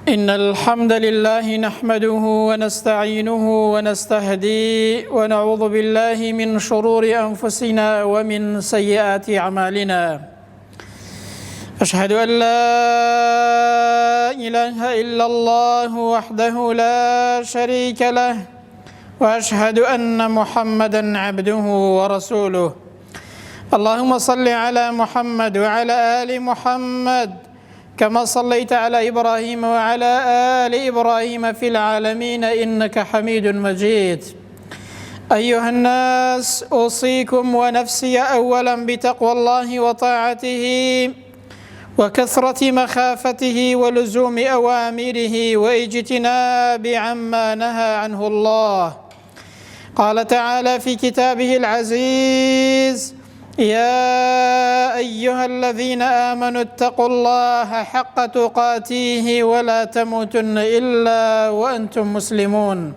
إن الحمد لله نحمده ونستعينه ونستهديه ونعوذ بالله من شرور أنفسنا ومن سيئات أعمالنا. أشهد أن لا إله إلا الله وحده لا شريك له وأشهد أن محمدًا عبده ورسوله. اللهم صل على محمد وعلى آل محمد كما صليت على إبراهيم وعلى آل إبراهيم في العالمين إنك حميد مجيد. أيها الناس، أوصيكم ونفسي أولا بتقوى الله وطاعته وكثرة مخافته ولزوم أوامره واجتناب عما نهى عنه الله. قال تعالى في كتابه العزيز: يا أيها الذين آمنوا اتقوا الله حق تقاته ولا تموتن إلا وأنتم مسلمون.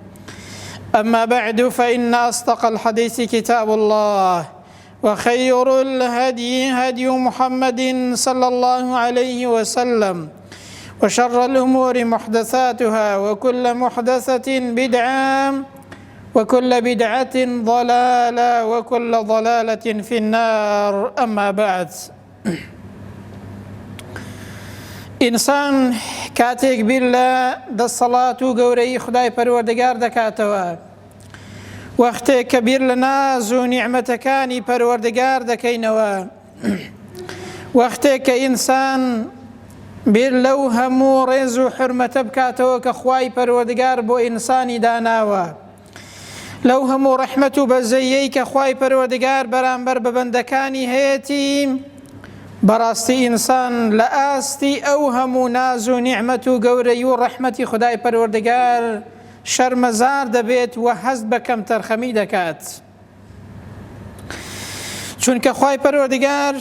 أما بعد، فإن أصدق الحديث كتاب الله، وخير الهدي هدي محمد صلى الله عليه وسلم، وشر الأمور محدثاتها، وكل محدثة بدعة، وكل بدعة ضلالة، وكل ضلالة في النار. أما بعد، إنسان كاتێک بیر لە دەسەڵات و گەورەی خودای پەروەردگار دەکاتەوە، وەختێک کە بیر لە ناز و نیعمەتەکانی پەروەردگار دەکەینەوە، وەختێک کە ئینسان بیر لەو هەموو ڕێز و حورمەتە بکاتەوە کە خوای پەروەردگار بۆ ئینسانی داناوە، لەو هەموو ڕەحمەت و بەزەیەی کە خوای پەروەردگار بەرامبەر بە بەندەکانی هەیەتی، بەڕاستی ئینسان لە ئاستی ئەو هەموو ناز و نیعمەت و گەورەی و ڕەحمەتی خودای پەروەردگار شەرمەزار دەبێت و هەست بە کەمتەرخەمی دەکات. چونکە خوای پەروەردگار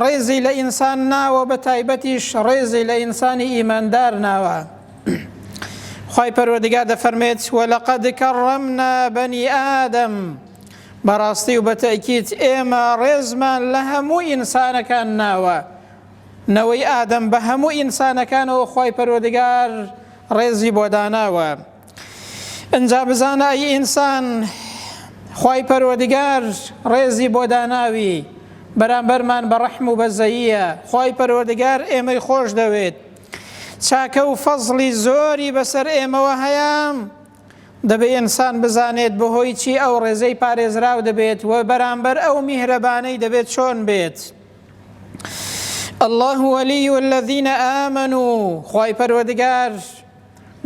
ڕێزی لە ئینسان ناوە، بە تایبەتیش ڕێزی لە ئینسانی ئیماندار ناوە. خوای پەروەردگار دەفەرمێت: وەلەقەد کەڕەمنا بەنی ئادەم، بەڕاستی و بەتەئکید ئێمە ڕێزمان لە هەموو ئینسانەکان ناوە. نەوەی ئادەم بە هەموو ئینسانەکانەوە خوای پەروەردگار ڕێزی بۆ داناوە. ئەنجا بزانە ئەی ئینسان، خوای پەروەردگار ڕێزی بۆ داناوی، بەرامبەرمان بە ڕەحم و بەزەییە. خوای پەروەردگار ئێمەی خۆش دەوێت، چاکە و فەزڵی زۆری بەسەر ئێمەوە هەیە. دەبێ ئینسان بزانێت بەهۆی چی ئەو ڕێزەی پارێزراو دەبێت و بەرامبەر ئەو میهرەبانەی دەبێت چۆن بێت. الله وەلی الذین ئامنوا، خوای پەروەردگار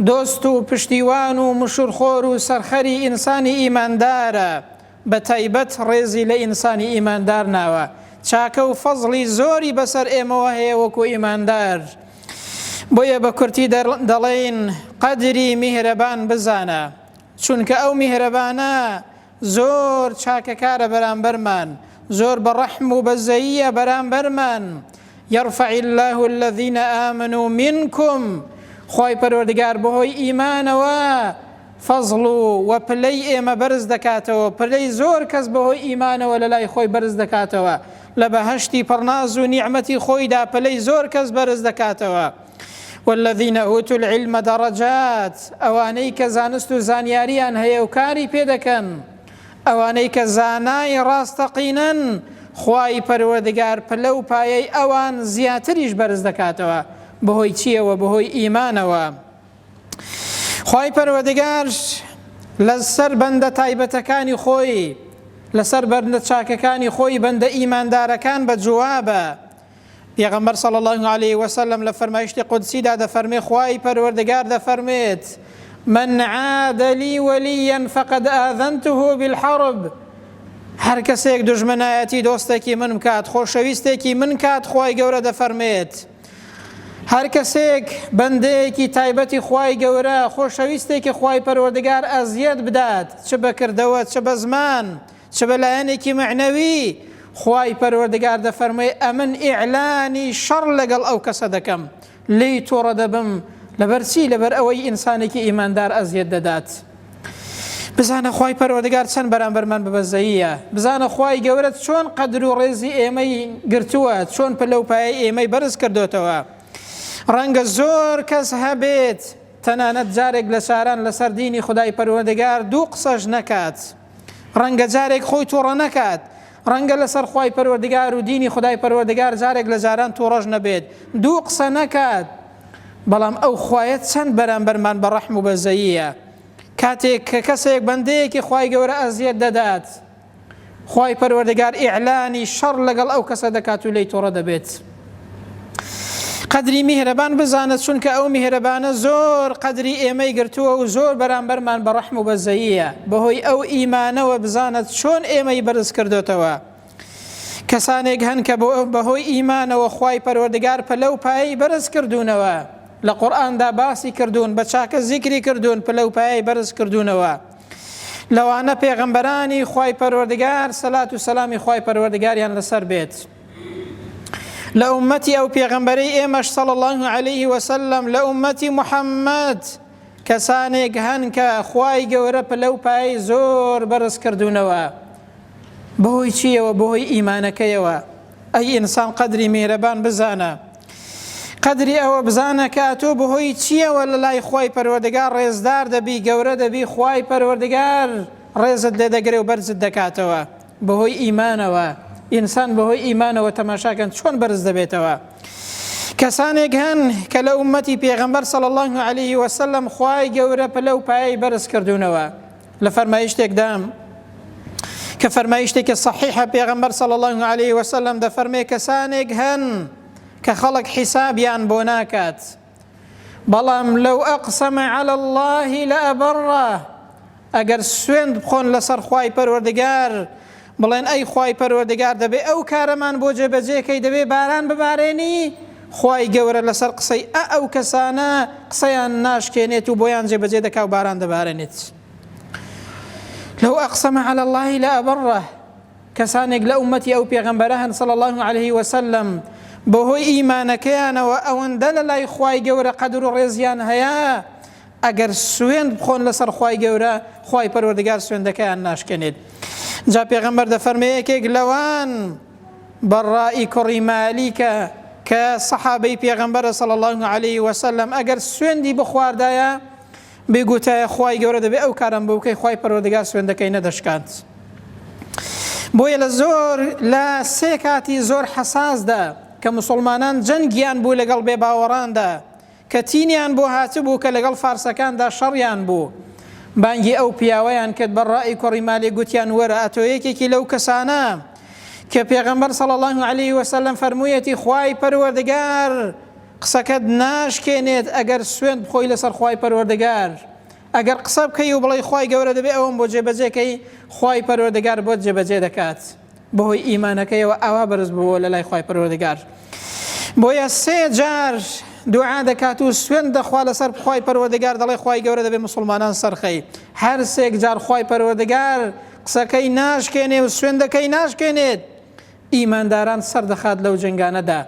دۆست و پشتیوان و مشورخۆر و سەرخەری ئینسانی ئیماندارە، بە تایبەت ڕێزی لە ئینسانی ئیماندار ناوە. چاکە و فەزڵی زۆری بەسەر ئێمەوە هەیە وەکو ئیماندار. بۆیە بە کورتی دەڵێن قەدری میهرەبان بزانە، چونکە ئەو میهرەبانە زۆر چاکەکارە بەرامبەرمان، زۆر بە ڕەحم و بەزەییە بەرامبەرمان. یەرفەع الله الذین ئامنوا منکم، خوای پەروەردگار بەهۆی ئیمانەوە فەزڵ و پلەی ئێمە بەرز دەکاتەوە، پلەی زۆر کەس بەهۆی ئیمانەوە لە لای خۆی بەرز دەکاتەوە، لە بەهەشتی پڕناز و نیعمەتی خۆیدا پلەی زۆر کەس بەرز دەکاتەوە. والذین ئوتوا العلم درجات، ئەوانەی کە زانست و زانیاریان هەیە و کاری پێ دەکەن، ئەوانەی کە زانای ڕاستەقینن، خوای پەروەردگار پلە و پایەی ئەوان زیاتریش بەرز دەکاتەوە. بەهۆی چیەوە؟ بەهۆی ئیمانەوە. خوای پەروەردگار لەسەر بەندە تایبەتەکانی خۆی، لەسەر بەندە چاکەکانی خۆی بەندە ئیماندارەکان بە جوابە. پێغەمبەر صلی الله علیه وسلم لە فەرمایشتی قودسیدا دەفەرمێ، خوای پەروەردگار دەفەرمێت: من عاد لي وليا فقد آذنته بالحرب. هەر کەسێک دوژمنایەتی دۆستێکی من بکات، خۆشەویستێکی من کات، خوای گەورە دەفەرمێت، هەر کەسێک بەندەیەکی تایبەتی خوای گەورە، خۆشەویستێکی خوای پەروەردگار ئەزیەت بدات، چ بەکردەوە، چ بە زمان، چ بە لایەنێکی معنەوی، خوای پەروەردگار دەفەرمێ ئەمن ئیعلانی شەڕ لەگەڵ ئەو کەسە دەکەم، لی تووڕە دەبم. لەبەر چی؟ لەبەر ئەوەی ئینسانێکی ئیماندار ئەزیەت دەدات. بزانە خوای پەروەردگار چەند بەرامبەرمان بەبەزەییە، بزانە خوای گەورە چۆن قەدر و ڕێزی ئێمەی گرتووە، چۆن پلە و پایەی ئێمەی بەرز کردوتەوە. ڕەنگە زۆر کەس هەبێت تەنانەت جارێک لە شاران لەسەر دینی خودای پەروەردگار دوو قسەش نەکات، ڕەنگە جارێک خۆی تووڕە نەکات، ڕەنگە لەسەر خوای پەروەردگار و دینی خودای پەروەردگار جارێک لە جاران تووڕەش نەبێت، دوو قسە نەکات، بەڵام ئەو خوایەت چەند بەرامبەرمان بە ڕەحم و بەزەییە. کاتێک کە کەسێک بەندەیەکی خوای گەورە ئەزیەت دەدات، خوای پەروەردگار ئیعلانی شەڕ لەگەڵ ئەو کەسە دەکات و لێی تووڕە دەبێت. قەدری میهرەبان بزانێت، چونکە ئەو میهرەبانە زۆر قەدری ئێمەی گرتووە و زۆر بەرامبەرمان بە ڕەحم و بەزەییە. بەهۆی ئەو ئیمانەوە بزانێت چۆن ئێمەی بەرز کردوتەوە. کەسانێک هەن کە بەهۆی ئیمانەوە خوای پەروەردگار پەلە و پایەی بەرز کردوونەوە، لە قورئاندا باسی کردوون، بە چاکە زیکری کردوون، پەلە و پایەی بەرز کردوونەوە. لەوانە پێغەمبەرانی خوای پەروەردگار سەلات و سەلامی خوای پەروەردگاریان لەسەر بێت. لە ئومەتی ئەو پێغەمبەرەی ئێمەش صلی الله علیه وسلم، لە ئومەتی محەممەد کەسانێک هەن کە خوای گەورە پەلە و پایەی زۆر بەرز کردوونەوە. بەهۆی چیەوە؟ بەهۆی ئیمانەکەیەوە. ئەی ئینسان قەدری میهرەبان بزانە، قەدری ئەوە بزانە کە تۆ بەهۆی چیەوە لە لای خوای پەروەردگار ڕێزدار دەبی، گەورە دەبی، خوای پەروەردگار ڕێزت لێ دەگرێ و بەرزت دەکاتەوە. بەهۆی ئیمانەوە. ئینسان بەهۆی ئیمانەوە تەماشاکەن چۆن بەرز دەبێتەوە. کەسانێک هەن کە لە ئومەتی پێغەمبەر صلی الله علیه وسلم خوای گەورە پەلە و پایەی بەرز کردوونەوە. لە فەرمایشتێکدا کە فەرمایشتێکی صحیحە پێغەمبەر صلی الله علیه وسلم دەفەرمێ کەسانێک هەن کە خەڵک حیسابیان بۆ ناکات، بەڵام لەو ئەقسەمە عەلی الله لەئەبەڕە، ئەگەر سوێند بخۆن لەسەر خوای پەروەردگار، بڵێن ئەی خوای پەروەردگار دەبێ ئەو کارەمان بۆ جێبەجێکەی، دەبێ باران ببارێنی، خوای گەورە لەسەر قسەی ئەو کەسانە قسەیان ناشکێنێت و بۆیان جێبەجێ دەکا و باران دەبارێنێت. لەو ئەقسەمە عەلی الله لەئەبەڕە، کەسانێک لە ئومەتی ئەو پێغەمبەرە هەن صلی الله علیه وسلم، بەهۆی ئیمانەکەیانەوە ئەوەندە لە لای خوای گەورە قەدر و ڕێزیان هەیە، ئەگەر سوێند بخۆن لەسەر خوای گەورە، خوای پەروەردگار سوێندەکەیان ناشکێنێت. جا پێغەمبەر دەفەرمێ یەکێک لەوان بەڕائی کوڕی مالیکە کە سەحابەی پێغەمبەرە صلی الله علیه وسلم، ئەگەر سوێندی بخواردایە بێگوتایە خوای گەورە دەبێ ئەو کارم بووکەی، خوای پەروەردگار سوێندەکەی نەدەشکاند. بۆیە لە سێ کاتی زۆر حەساسدا کە مسلمانان جەنگیان بوو لەگەڵ بێ باوەڕاندا، کە تینیان بۆ هاتبوو کە لەگەڵ فارسەکاندا شەڕیان بوو، بانگی ئەو پیاوەیان کرد بەڕائی کوڕی مالێ، گوتیان وەرە ئەتۆ یەکێکی لەو کەسانە کە پێغەمبەر صلی الله علیه وسلم فەرموویەتی خوای پەروەردگار قسەکەت ناشکێنێت ئەگەر سوێند بخۆی لەسەر خوای پەروەردگار، ئەگەر قسە بکەی و بڵێی خوای گەورە دەبێ ئەوم بۆ جێبەجێکەی، خوای پەروەردگار بۆت جێبەجێ دەکات. بەهۆی ئیمانەکەیەوە ئاوا بەرز بووە لە لای خوای پەروەردگار. بۆیە سێ جار دوعا دەکات و سوێند دەخوا لەسەر خوای پەروەردگار، دەڵێ خوای گەورە دەبێ مسلمانان سەرخەی. هەر سێک جار خوای پەروەردگار قسەکەی ناشکێنێ و سوێندەکەی ناشکێنێت، ئیمانداران سەردەخات لەو جنگانەدا.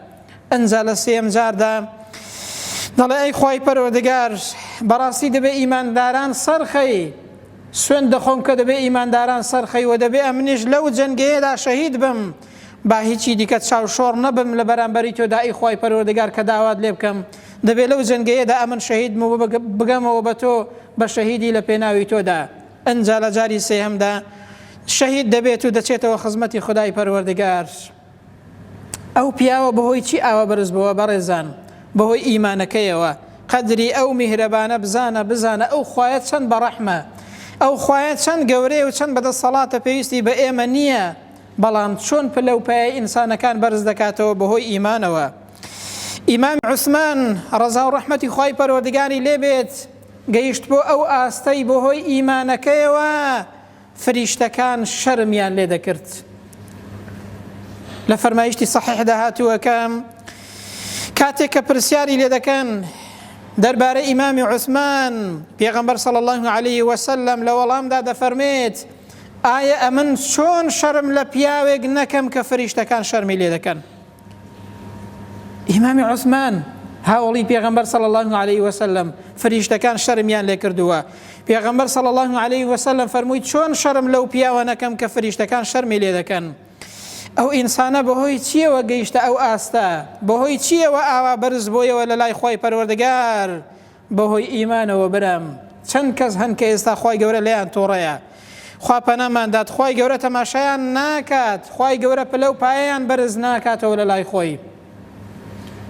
ئەنجا لە سێم جاردا دەڵێ ئەی خوای پەروەردگار بەڕاستی دەبێ ئیمانداران سەرخەی، سوێند دەخۆم کە دەبێ ئیمانداران سەرخەی و دەبێ ئەمنیش لەو جەنگەیەدا شەهید بم، با هیچی دیکە چاوشۆڕ نەبم لە بەرامبەری تۆدا ئەی خوای پەروەردگار کە داوات لێ بکەم، دەبێ لەو جەنگەیەدا ئەمن شەهید بگەمەوە بە تۆ بە شەهیدی لە پێناوی تۆدا. ئەنجا لە جاری سێهەمدا شەهید دەبێت و دەچێتەوە خزمەتی خودای پەروەردگار. ئەو پیاوە بەهۆی چی ئاوا بەرز بووە بەڕێزان؟ بەهۆی ئیمانەکەیەوە. قەدری ئەو میهرەبانە بزانە ئەو خوایەت چەند بەڕەحمە، ئەو خوایەت چەند گەورەیە و چەند بەدەسەڵاتە پێویستی بە ئێمە نییە، بەڵام چۆن پلە و پایە ئینسانەکان بەرز دەکاتەوە بەهۆی ئیمانەوە. ئیمام عوسمان ڕەزا و ڕەحمەتی خوای پەروەردگاری لێبێت گەیشت بۆ ئەو ئاستەی بەهۆی ئیمانەکەیەوە فریشتەکان شەرمیان لێ دەکرد. لە فەرمایشتی صحیحدا هاتووە کە کاتێک کە پرسیاری لێ دەکەن دەربارەی ئیمامی عوسمان، پێغەمبەر صلی الله علیه وسلم لە وەڵامدا دەفەرمێت ئایا ئەمن چۆن شەرم لە پیاوێک نەکەم کە فریشتەکان شەرمی لێ دەکەن؟ ئیمامی عوسمان هاوڵی پێغەمبەر صلی الله علیه وسلم فریشتەکان شەرمیان لێ کردووە. پێغەمبەر صلی الله علیه وسلم فەرمووی چۆن شەرم لەو پیاوە نەکەم کە فریشتەکان شەرمی لێ دەکەن؟ ئەو ئینسانە بەهۆی چیەوە گەیشتە ئەو ئاستە؟ بەهۆی چیەوە ئاوا بەرز بۆیەوە لە لای خۆی پەروەردگار؟ بەهۆی ئیمانەوە برام. چەند کەس هەن کە ئێستا خی گەورە لەیان تۆڕەیە، خوا پەناماندات، خی گەورە تەماشایان ناکات، خی گەورە پلە و پایەیان بەرز ناکاتەوە لە لای خۆی.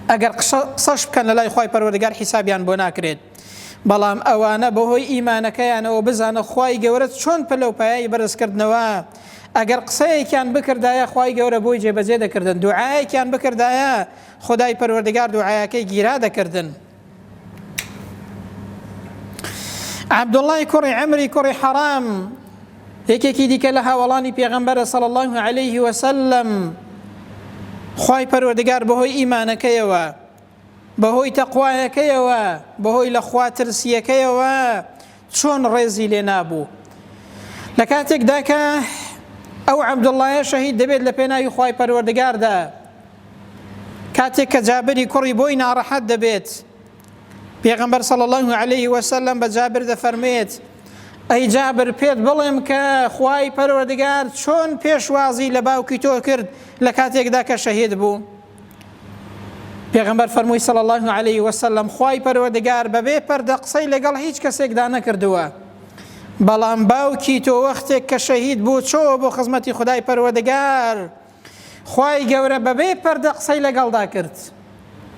ئەگەر قسەش بکەن لە لای خی پەروەردگار حیسابیان بۆ ناکرێت. بەڵام ئەوانە بەهۆی ئیمانەکەیانەوە بزانە خی گەورە چۆن پلە و پایایی بەرزکردنەوە. ئەگەر قسەیەکیان بکردایە خی گەورە بۆی جێبەجێ دەکردن، دوعایەکیان بکردایە خدای پەروەردگار دوعایەکەی گیرا دەکردن. عەبدوڵڵای کوڕی عەمری کوڕی حەرام یەکێکی دیکە لە هاوڵانی پێغەمبەرە صلی الله عليه وسلم، خی پەروەردگار بەهۆی ئیمانەکەیەوە، بەهۆی تەقوایەکەیەوە، بەهۆی لە خوا ترسیەکەیەوە چۆن ڕێزی لێ نابوو. لە کاتێکدا کە ئەو عەبدوڵڵایە شەهید دەبێت لە پێناوی خی پەروەردگاردا، کاتێک کە جابری کوڕی بۆی ناڕەحەت دەبێت، پێغەمبەر صلی الله عليه وسلم بە جابر دەفەرمێت ئەی جابر پێت بڵێم کە خوای پەروەردگار چۆن پێشوازی لە باوکی تۆ کرد لە کاتێکدا کە شەهید بوو. پێغەمبەر فەرمووی صلی الله عليه وسلم خوای پەروەردگار بەبێ پەردە قسەی لەگەڵ هیچ کەسێکدا نەکردووە، بەڵام باوکی تۆ وەختێک کە شەهید بوو چۆوە بۆ خزمەتی خدای پەروەردگار، خوای گەورە بەبێ پەردە قسەی لەگەڵدا کرد.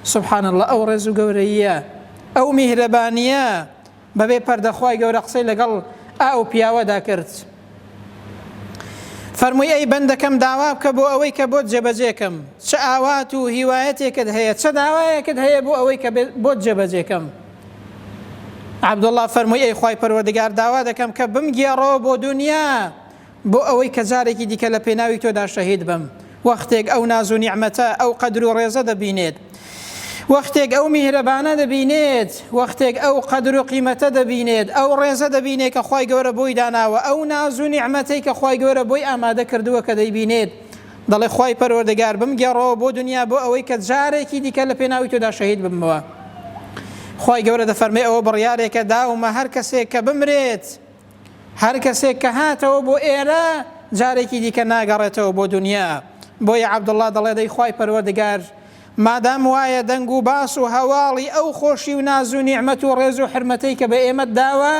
سبحان الله، ئەو ڕێز و گەورەیە، ئەو میهرەبانیە، بەبێ پەردە خوای گەورە قسەی لەگەڵ ئەو پیاوەدا کرد. فەرمووی ئەی بەندەکەم داوا بکە بۆ ئەوەی کە بۆت جێبەجێکەم، چ ئاوات و هیوایەتێکت هەیە، چ داوایەکت هەیە بۆ ئەوەی کە بۆت جێبەجێکەم. عەبدوڵڵا فەرمووی ئەی خوای پەروەردگار داوا دەکەم کە بمگێڕەوە بۆ دونیا بۆ ئەوەی کە جارێکی دیکە لە پێناوی تۆدا شەهید بم، وەختێک ئەو ناز و نیعمەتە، ئەو قەدر و ڕێزە دەبینێت، وەختێک ئەو میهرەبانە دەبینێت، وەختێک ئەو قەدر و قیمەتە دەبینێت، ئەو ڕێزە دەبینێت کە خی گەورە بۆی داناوە، ئەو ناز و نیعمەتەی کە خی گەورە بۆی ئامادە کردووە کە دەیبینێت، دەڵێ خی پەروەردگار بمگێڕەوە بۆ دنیا بۆ ئەوەی کە جارێکی دیکە لە پێناوی تۆدا شەهید بمەوە. خی گەورە دەفەرمێ ئەوە بڕیارێکە داومە هەر کەسێک کە بمرێت، هەر کەسێک کە هاتەوە بۆ ئێرە جارێکی دیکە ناگەڕێتەوە بۆ دنیا. بۆیە عەبدوڵڵا دەڵێ دەی خی پەروەردگار مادام وایە دەنگ و باس و هەواڵی ئەو خۆشی و ناز و نیعمەت و ڕێز و حرمەتەی کە بە ئێمەت داوە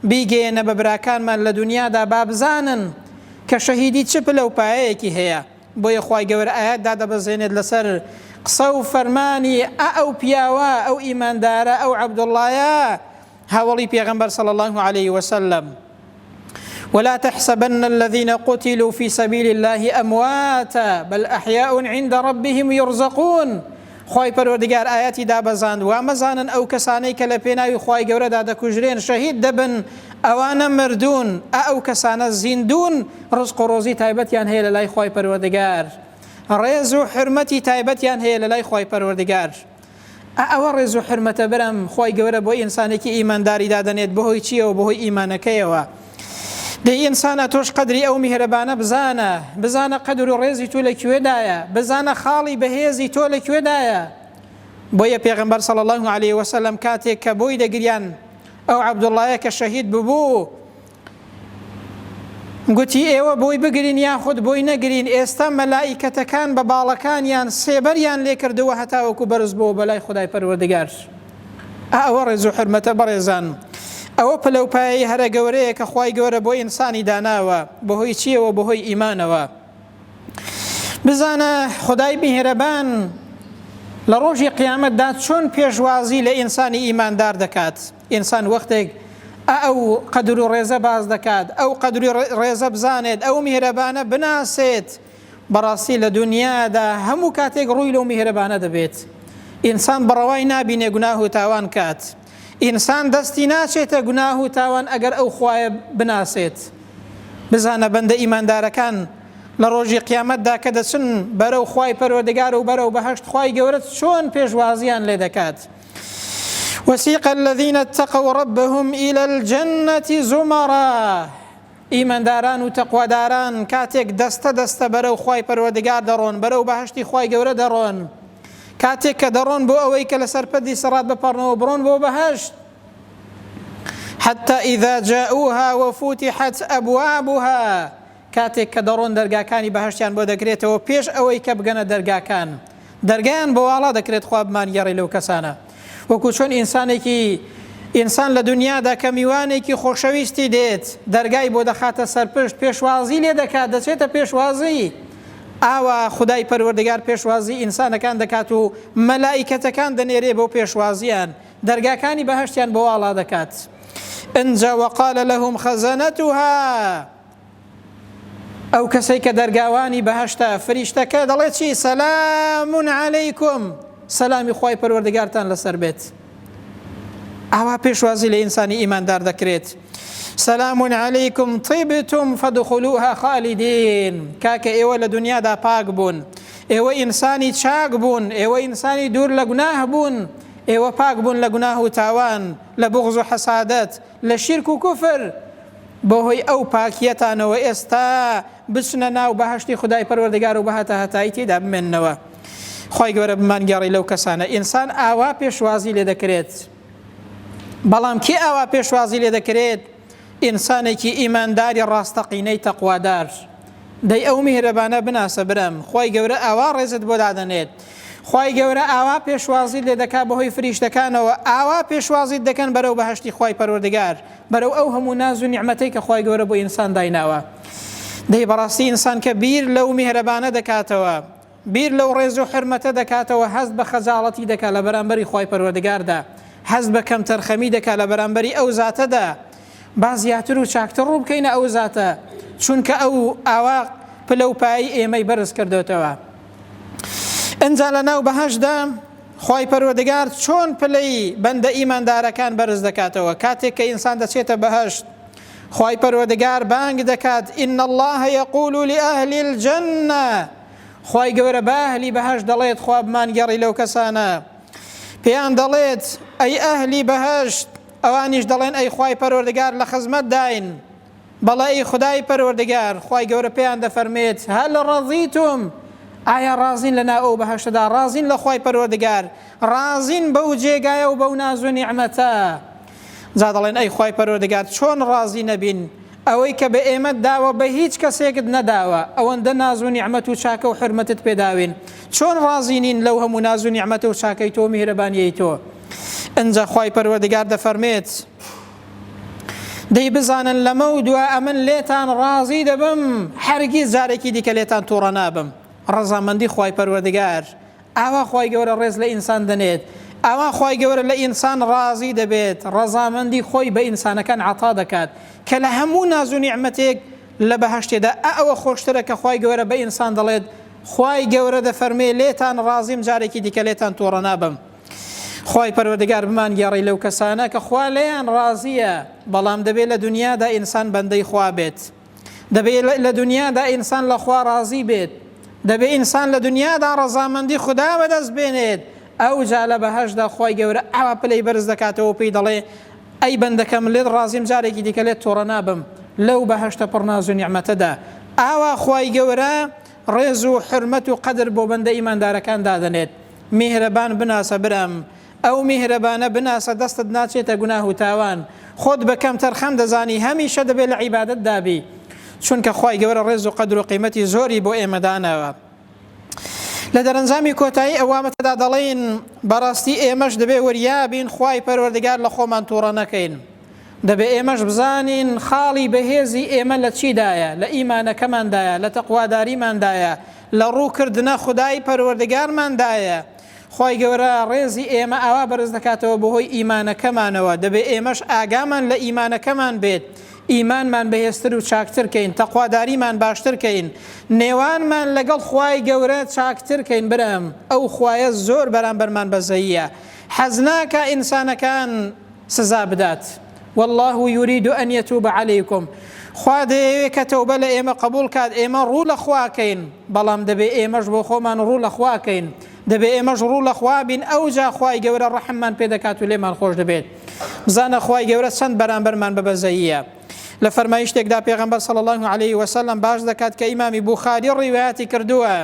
بیگەێنە بە براکانمان لە دنیادا با بزانن کە شەهیدی چ پلە و پایەیەکی هەیە. بۆیە خی گەورە ئاەتدا دەبەزێنێت لەسەر قسە و فەرمانی ئەو پیاوە، ئەو ئیماندارە، ئەو عەبدوڵڵایە هاوڵی پێغەمبەر صلی الله عليه وسلم. ولا تحسبن الذين قتلوا في سبيل الله أمواتا بل أحياء عند ربهم يرزقون. خی پەروەردگار ئاەتی دابەزاند وامەزانن ئەو کەسانەی کە لە پێناوی خی گەورەدا دەکوژرێن شەهید دەبن ئەوانە مردوون، ئەو کەسانە زیندون، ڕزق و ڕۆزی تایبەتیان هەیە لە لای خی پەروەردگار، ڕێز و حرمەتی تایبەتیان هەیە لە لای خی پەروەردگار. ئەوە ڕێز و حرمەتە برم خی گەورە بۆ ئینسانێکی ئیمانداری دادەنێت بەهۆی چیەوە؟ بەهۆی ئیمانەکەیەوە. دەی ئینسانە تۆش قەدری ئەو میهرەبانە بزانە قەدر و ڕێزی تۆ لەکوێدایە، بزانە خاڵی بەهێزی تۆ لەکوێدایە. بۆیە پێغەمبەر صلی الله عليه وسلم کاتێک کە بۆی دەگریان ئەو عەبدوڵڵایە کە شەهید ببوو، گوتی ئێوە بۆی بگرین یاخود بۆی نەگرین، ئێستا مەلائیکەتەکان بە باڵەکانیان سێبەریان لێ کردووە هەتاوەکو بەرز بۆ بەلای خدای پەروەردگار. ئەوە ڕێز و حرمەتە بەڕێزان، ئەوە پلەپایی هەرە گەورەیە کە خی گەورە بۆ ئینسانی داناوە، بەهۆی چیەوە؟ بەهۆی ئیمانەوە. بزانە خدای میهرەبان لە ڕۆژی قیامەتدا چۆن پێشوازی لە ئینسانی ئیماندار دەکات. ئینسان وەختێک ئەو قەدر و ڕێزە باز دەکات، ئەو قەدر و ڕێزە بزانێت، ئەو میهرەبانە بناسێت، بەڕاستی لە دنیادا هەموو کاتێک ڕووی لەو میهرەبانە دەبێت. ئینسان بەڕەوای نابینێ گوناه و تاوان کات، ئینسان دەستی ناچێتە گوناه و تاوان ئەگەر ئەو خوایە بناسێت. بزانە بەندە ئیماندارەکان لە ڕۆژی قیامەتدا کە دەچن بەرەو خوای پەروەردگار و بەرەو بەهەشت، خوای گەورە چۆن پێشوازیان لێ دەکات. وسيق الذين اتقوا ربهم إلى الجنة زمرا. ئیمانداران و تەقواداران کاتێک دەستە دەستە بەرەو خوای پەروەردگار دەڕۆن، بەرەو بەهەشتی خوای گەورە دەڕۆن، کاتێک کە دەڕۆن بۆ ئەوەی کە لەسەر پەردی سەرات بپەڕنەوە بڕۆن بۆ بەهەشت. حتى إذا جاءوها وفتحت أبوابها کاتێک کە دەڕۆن دەرگاکانی بەهەشتیان بۆ دەکرێتەوە پێش ئەوەی کە بگەنە دەرگاکان دەرگایان بۆواڵا دەکرێت خوا بمانگەڕێ لەو کەسانە وەکو چۆن ئینسان لە دنیادا کە میوانێکی خۆشەویستی دێت دەرگای بۆ دەخاتە سەرپشت پێشوازی لێ دەکات دەچێتە پێشوازی ئاوا خدای پەروەردگار پێشوازی ئینسانەکان دەکات و مەلائیکەتەکان دەنێرێ بۆ پێشوازیان دەرگاکانی بەهەشتیان بۆواڵا دەکات انجا وقال لهم خزنتها ئەو کەسەی کە دەرگاوانی بەهەشتە فریشتەکە دەڵێ چی سەلام عەلەیکم سەلامی خوای پەروەردگارتان لەسەر بێت ئاوا پێشوازی لە ئینسانی ئیماندار دەکرێت سەلام عەلەیکم طیبتم فادخلوها خالدین کاکە ئێوە لە دنیادا پاک بوون ئێوە ئینسانی چاک بوون ئێوە ئینسانی دوور لە گوناه بوون ئێوە پاک بوون لە گوناه و تاوان لە بغض و حەسادەت لە شیرک و کوفر بۆهۆی ئەو پاکیەتانەوە ئێستا بچنە ناو بەهەشتی خدای پەروەردگار و بەهاتە هەتایی تێدا بمێننەوە خۆی گەورە بمانگەڕی لەو کەسانە ئینسان ئاوا پێشوازی لێ دەکرێت بەڵام کێ ئاوا پێشوازی لێ دەکرێت ئینسانێکی ئیمانداری ڕاستەقینەی تەقوادار دەی ئەو میهرەبانە بناسە برم خۆی گەورە ئاوا ڕێزت بۆ دادەنێت خۆی گەورە ئاوا پێشوازی لێ دەکات بەهۆی فریشتەکانەوە ئاوا پێشوازیت دەکەن بەرەو بەهەشتی خۆی پەروەردگار بەرەو ئەو هەموو ناز و نیعمەتەی کە خۆی گەورە بۆ ئینسان دایناوە دەی بەڕاستی ئینسان کە بیر لەو میهرەبانە دەکاتەوە بیر لەو ڕێز و حرمەتە دەکاتەوە هەست بە خەجاڵەتی دەکات لە بەرامبەری خۆی پەروەردگاردا هەست بە کەم تەرخەمی دەکات لە بەرامبەری ئەو زاتەدا با زیاتر و چاکتر ڕوو بکەینە ئەو زاتە چونکە ئەو ئاوا پلە و پایی ئێمەی بەرز کردوتەوە ئەنجا لە ناو بەهەشدا خۆی پەروەردگار چۆن پلەی بەندە ئیماندارەکان بەرز دەکاتەوە کاتێک کە ئینسان دەچێتە بەهەشت خۆی پەروەردگار بانگ دەکات ئین الله یقول لأهل الجنة خۆی گەورە بە ئەهلی بەهەشت دەڵێت خوا بمانگەڕی لەو کەسانە پێیان دەڵێت ئەی ئەهلی بەهەشت ئەوانیش دەڵێن ئەی خۆی پەروەردگار لە خزمەت داین بەڵێ ئەی خدای پەروەردگار خۆی گەورە پێیان دەفەرمێت هەل ڕەضیتم ئایا ڕازین لە ناو ئەو بەهەشتدا ڕازین لە خۆی پەروەردگار ڕازین بەو جێگایە و بەو ناز و نیعمەتە جا دەڵێن ئەی خۆی پەروەردگار چۆن ڕازی نەبین ئەوەی کە بە ئێمە داوە بە هیچ کەسێکت نەداوە ئەوەندە ناز و نیعمەت و چاکە و حرمەتت پێداوین چۆن ڕازینین لەو هەموو ناز و نیعمەتە و چاکەی تۆ میهرەبانیەی تۆ ئەنجا خۆی پەروەردگار دەفەرمێت دەی بزانن لەمە و دووە ئەمن لێتان ڕازی دەبم هەرگیز جارێکی دیکە لێتان تووڕە نابم ڕەزامەندی خۆی پەروەردگار ئاوا خۆی گەورە ڕێز لە ئینسان دەنێت ئاوا خۆی گەورە لە ئینسان ڕازی دەبێت ڕەزامەندی خۆی بە ئینسانەکان عەتا دەکات کە لە هەموو ناز و نیعمەتێک لە بەهەشتێدا ئەوە خۆشترە کە خۆی گەورە بە ئینسان دەڵێت خۆی گەورە دەفەرمێ لێتان ڕازیم جارێکی دیکە لێتان تووڕە نابم خۆی پەروەردگار بمانگەڕی لەو کەسانە کە خوا لێیان ڕازیە بەڵام دەبێت لە دنیادا ئینسان بەندەی خوا بێت دەبێت لە دنیادا ئینسان لە خوا ڕازی بێت دەبێت ئینسان لە دنیادا ڕەزامەندی خوددا بەدەست بێنێت ئەو جا لە بەهەشتدا خۆی گەورە ئاوا پلەی بەرز دەکاتەوە پێی دەڵێ ئەی بەندەکەم لێت ڕازیم جارێکی دیکە لێت تووڕە نابم لەو بەهەشتە پڕ ناز و نیعمەتەدا ئاوا خۆی گەورە ڕێز و حرمەت و قەدر بۆ بەندە ئیماندارەکان دادەنێت میهرەبان بناسە برم ئەو میهرەبانە بناسە دەستت ناچێتە گوناه و تاوان خۆت بەکەم تەرخەم دەزانی هەمیشە دەبێت لە عیبادەت دابی چونکە خۆی گەورە ڕێز و قەدر و قیمەتی زۆری بۆ ئێمە داناوە لە دەرەنجامی کۆتایی ئەوامەتەدا دەڵێن بەڕاستی ئێمەش دەبێ وەریابین خۆی پەروەردگار لە خۆمان تووڕە نەکەین دەبێ ئێمەش بزانین خاڵی بەهێزی ئێمە لە چیدایە لە ئیمانەکەماندایە لە تەقواداریماندایە لە ڕووکردنە خودای پەروەردگارماندایە خۆی گەورە ڕێزی ئێمە ئاوا بەرز دەکاتەوە بەهۆی ئیمانەکەمانەوە دەبێ ئێمەش ئاگامان لە ئیمانەکەمان بێت ئیمانمان بەهێزتر و چاکترکەین تەقواداریمان باشترکەین نێوانمان لەگەڵ خوای گەورە چاکترکەین برم ئەو خوایە زۆر بەرامبەرمان بەزەییە حەز ناکە ئینسانەکان سزا بدات والله يريد أن يتوب عليكم خوا دەیەوێت کە تەوبە لە ئێمە قبول کات ئێمە ڕوو لە خواکەین بەڵام دەبێ ئێمەش بۆ خۆمان ڕوو لە خواکەین دەبێ ئێمەش ڕوو لە خوا بین ئەو جا خوای گەورە ڕەحممان پێ دەکات و لێمان خۆش دەبێت بزانە خوای گەورە چەند بەرامبەرمان بەبەزەییە لە فەرمایشتێکدا پێغەمبەر صلی الله عليه وسلم باش دەکات کە ئیمامی بوخاری ڕیوایەتی کردووە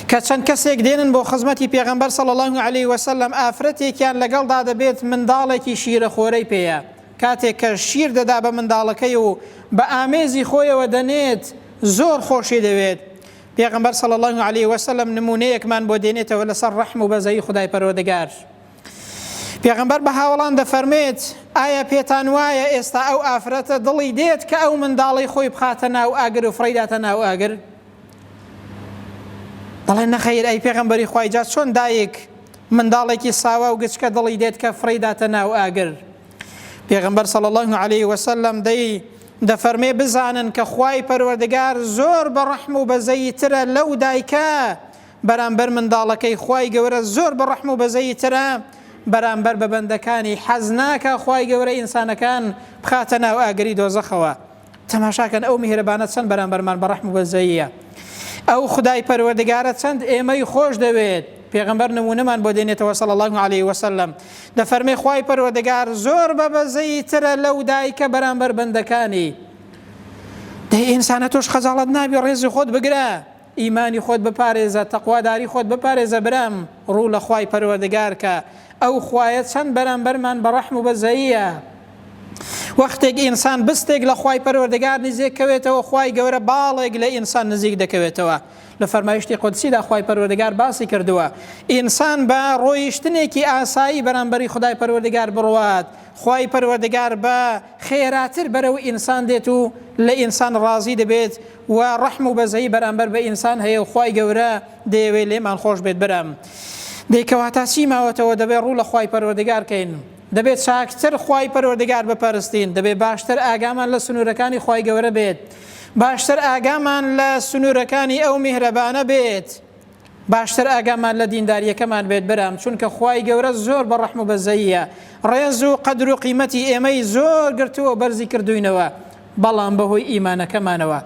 کە چەند کەسێک دێنن بۆ خزمەتی پێغەمبەر صلی الله عليه وسلم ئافرەتێکیان لەگەڵدا دەبێت منداڵێکی شیرەخۆرەی پێیە کاتێک کە شیر دەدا بە منداڵەکەی و بە ئامێزی خۆیەوە دەنێت زۆر خۆشی دەوێت. پێغەمبەر صلی الله علیه وسلم نمونەیەکمان بۆ دێنێتەوە لەسەر ڕەحم و بەزەیی خودای پەروەردگار. پێغەمبەر بە هاوڵان دەفەرمێت ئایا پێتان وایە ئێستا ئەو ئافرەتە دڵی دێت کە ئەو منداڵی خۆی بخاتە ناو ئاگر و فڕیداتە ناو ئاگر؟ دەڵێن نەخەیر ئەی پێغەمبەری خوای جا چۆن دایک منداڵێکی ساوا و گچکە دڵی دێت کە فڕیداتە ناو ئاگر؟ پێغەمبەر صلی الله علیه وسلم دەفەرمێ بزانن کە خوای پەروەردگار زۆر بە ڕەحم و بەزەیی ترە لەو دایکە بەرامبەر منداڵەکەی. خوای گەورە زۆر بە ڕەحم و بەزەیی ترە بەرامبەر بە بەندەکانی حەز ناکە خوای گەورە ئینسانەکان بخاتە ناو ئاگری دۆزەخەوە. تەماشاکەن ئەو میهرەبانە چەند بەرامبەرمان بە ڕەحم و بەزەییە. ئەو خدای پەروەردگارە چەند ئێمەی خۆش دەوێت. پێغەمبەر نمونەمان بۆ دێنێتەوە صلی الله علیه وسلم دەفەرمێ خوای پەروەردگار زۆر بە بەزەیی ترە لەو دایکە بەرامبەر بەندەکانی. دەی ئینسانە تۆش خەجاڵەت نابی ڕێزی خۆت بگرە، ئیمانی خۆت بپارێزە، تەقواداری خۆت بپارێزە برام، ڕوو لە خوای پەروەردگار کە ئەو خوایە چەند بەرامبەرمان بە ڕەحم و بەزەییە. وەختێک ئینسان بستێک لە خوای پەروەردگار نزیک کەوێتەوە خوای گەورە باڵێک لە ئینسان نزیک دەکەوێتەوە. لە فەرمایشتی قودسیدا خوای پەروەردگار باسی کردووە ئینسان بە ڕۆیشتنێکی ئاسایی بەرامبەری خدای پەروەردگار بڕوات. خوای پەروەردگار بە خێراتر بەرەو ئینسان دێت و لە ئینسان ڕازی دەبێت و ڕەحم و بەزەیی بەرامبەر بە ئینسان هەیە و خوای گەورە دەیەوێت لێمان خۆش بێت برام. دەیکەواتە چی ماوەتەوە دەبێت ڕوو لە خوای پەروەردگار کەین، دەبێت چاکتر خوای پەروەردگار بپەرستین، دەبێت باشتر ئاگامان لە سنوورەکانی خوای گەورە بێت، باشتر ئاگامان لە سنوورەکانی ئەو میهرەبانە بێت، باشتر ئاگامان لە دینداریەکەمان بێت برام، چونکە خوای گەورە زۆر بە ڕەحم و بەزەییە. ڕێز و قەدر و قیمەتی ئێمەی زۆر گرتووە بەرزی کردوینەوە بەڵام بەهۆی ئیمانەکەمانەوە.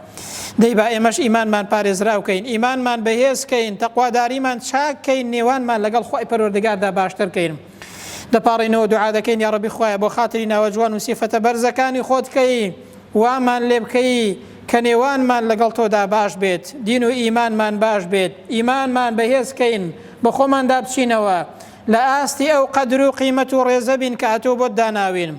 دەی با ئێمەش ئیمانمان پارێزراوکەین، ئیمانمان بەهێزکەین، تەقواداریمان چاککەین، نێوانمان لەگەڵ خوای پەروەردگاردا باشترکەین. دەپاڕینەوە دوعا دەکەین یا ڕەبی خوایە بۆ خاتری ناوە جوان و سیفەتە بەرزەکانی خۆتکەی وامان لێ بکەی کە نێوانمان لەگەڵ تۆدا باش بێت، دین و ئیمانمان باش بێت، ئیمانمان بەهێزکەین، بە خۆماندا بچینەوە، لە ئاستی ئەو قەدر و قیمەت و ڕێزە بین کە ئەتۆ بۆت داناوین.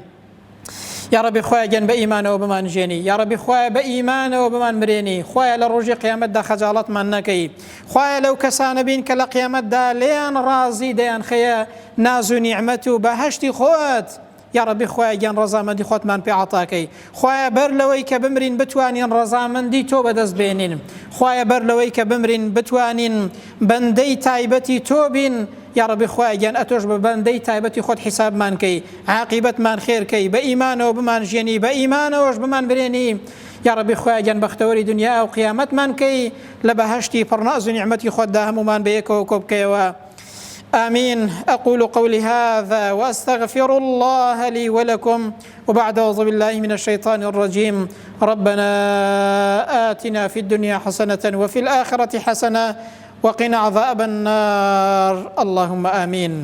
یا ڕەبی خوایە گەن بە ئیمانەوە بمان ژێنی، یا ڕەبی خوایە بە ئیمانەوە بمان مرێنی، خوایە لە ڕۆژی قیامەتدا خەجاڵەتمان نەکەی، خوایە لەو کەسانە بین کە لە قیامەتدا لێیان ڕازی دەیان خەیە ناز و نیعمەت و بەهەشتی خۆت. یا ڕەبی خوایە گیان ڕەزامەندی خۆتمان پێ عەتاکەی، خوایە بەر لەوەی کە بمرین بتوانین ڕەزامەندی تۆ بەدەست بێنین، خوایە بەر لەوەی کە بمرین بتوانین بەندەی تایبەتی تۆ بین. یا ڕەبی خوایە گیان ئەتۆش بە بەندەی تایبەتی خۆت حیسابمان کەی، عاقیبەتمان خێرکەی، بە ئیمانەوە بمان ژێنی، بە ئیمانەوەش بمان برێنی. یا ڕەبی خوایە گیان بەختەوەری دنیا و قیامەتمان کەی، لە بەهەشتی پڕناز و نیعمەتی خۆتدا هەمومان بەیەکەوە کۆ بکەیەوە. آمين. أقول قولي هذا وأستغفر الله لي ولكم وبعد أعوذ بالله من الشيطان الرجيم. ربنا آتنا في الدنيا حسنة وفي الآخرة حسنة وقنا عذاب النار. اللهم آمين.